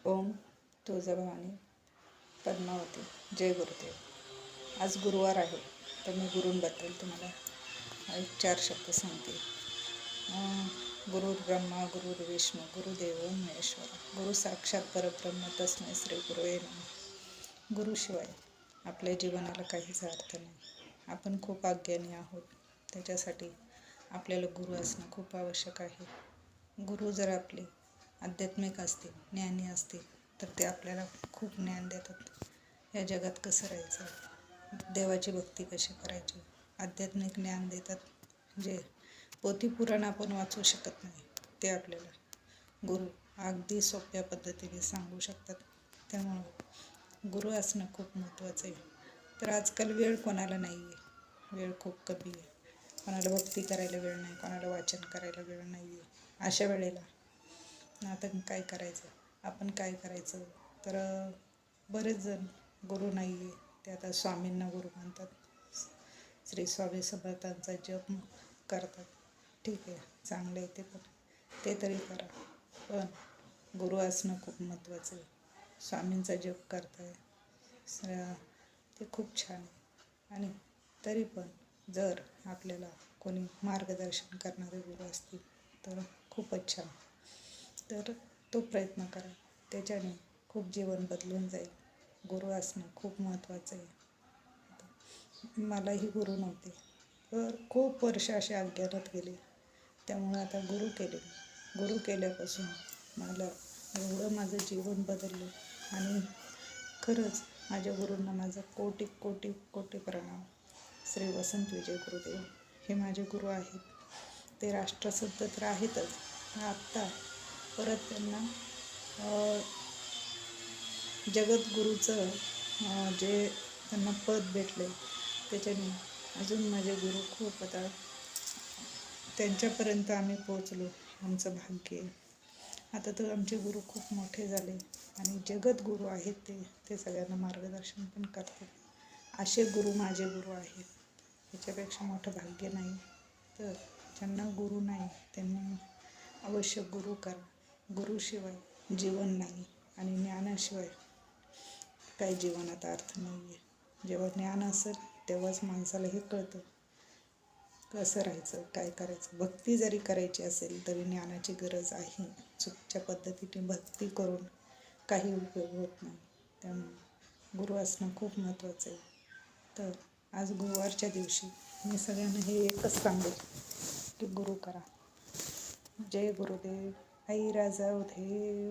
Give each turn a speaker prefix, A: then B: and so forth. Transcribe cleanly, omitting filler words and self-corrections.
A: ओम तुळजाभवानी पद्मावती जय गुरुदेव. आज गुरुवार आहे, तर मी गुरूंबद्दल तुम्हाला एक 4 शब्द सांगते. गुरुर्ब्रह्मा गुरुर्विष्णू गुरुदेव महेश्वर, गुरु साक्षात परब्रह्म तस्मै श्री गुरुवे नमः. गुरुशिवाय आपल्या जीवनाला काहीच अर्थ नाही. आपण खूप अज्ञानी आहोत, त्याच्यासाठी आपल्याला गुरु असणं खूप आवश्यक आहे. गुरु जर आपले आध्यात्मिक असतील, ज्ञानी असतील, तर ते आपल्याला खूप ज्ञान देतात. या जगात कसं राहायचं, देवाची भक्ती कशी करायची, आध्यात्मिक ज्ञान देतात. जे पोथी पुराण आपण वाचू शकत नाही, ते आपल्याला गुरु अगदी सोप्या पद्धतीने सांगू शकतात. त्यामुळं गुरु असणं खूप महत्त्वाचं आहे. तर आजकाल वेळ कोणाला नाही आहे, वेळ खूप कमी आहे. कोणाला भक्ती करायला वेळ नाही, कोणाला वाचन करायला वेळ नाही आहे. अशा वेळेला आता काय करायचं, आपण काय करायचं, तर बरेच जण गुरु नाही आहे, ते आता स्वामींना गुरु मानतात. श्री स्वामी समर्थांचा जप करतात. ठीक आहे, चांगलं आहे ते, पण ते तरी करा. पण गुरु असणं खूप महत्त्वाचं आहे. स्वामींचा जप करताय ते खूप छान आहे. आणि तरी पण जर आपल्याला कोणी मार्गदर्शन करणारे गुरु असतील तर खूपच छान. तर तो प्रयत्न करा, त्याच्याने खूप जीवन बदलून जाईल. गुरु असणं खूप महत्त्वाचं आहे. मलाही गुरु नव्हते, तर खूप वर्ष असे अज्ञानात गेले. त्यामुळे आता गुरु केल्यापासून मला एवढं माझं जीवन बदललं. आणि खरंच माझ्या गुरूंना माझा कोटी कोटी कोटी प्रणाम. श्री वसंत विजय गुरुदेव हे माझे गुरु आहेत. ते राष्ट्रसंत तर आहेतच, आत्ता परत त्यांना जगद्गुरूचं जे त्यांना पद भेटले, त्याच्याने अजून माझे गुरु खूप आता त्यांच्यापर्यंत आम्ही पोचलो. आमचं भाग्य आहे. आता तर आमचे गुरु खूप मोठे झाले आणि जगद्गुरू आहेत. ते सगळ्यांना मार्गदर्शन पण करतात. असे गुरु माझे गुरु आहेत. याच्यापेक्षा मोठं भाग्य नाही. तर ज्यांना गुरु नाही त्यांनी अवश्य गुरु करा. गुरुशिवाय जीवन नाही आणि ज्ञानाशिवाय काही जीवनात अर्थ नाही आहे. जेव्हा ज्ञान असेल तेव्हाच माणसाला हे कळतं कसं राहायचं, काय करायचं. भक्ती जरी करायची असेल तरी ज्ञानाची गरज आहे. चुकीच्या पद्धतीने भक्ती करून काही उपयोग होत नाही. त्यामुळे गुरु असणं खूप महत्त्वाचं आहे. तर आज गुरुवारच्या दिवशी मी सगळ्यांना हे एकच सांगेन की गुरु करा. जय गुरुदेव. आई राजावधे.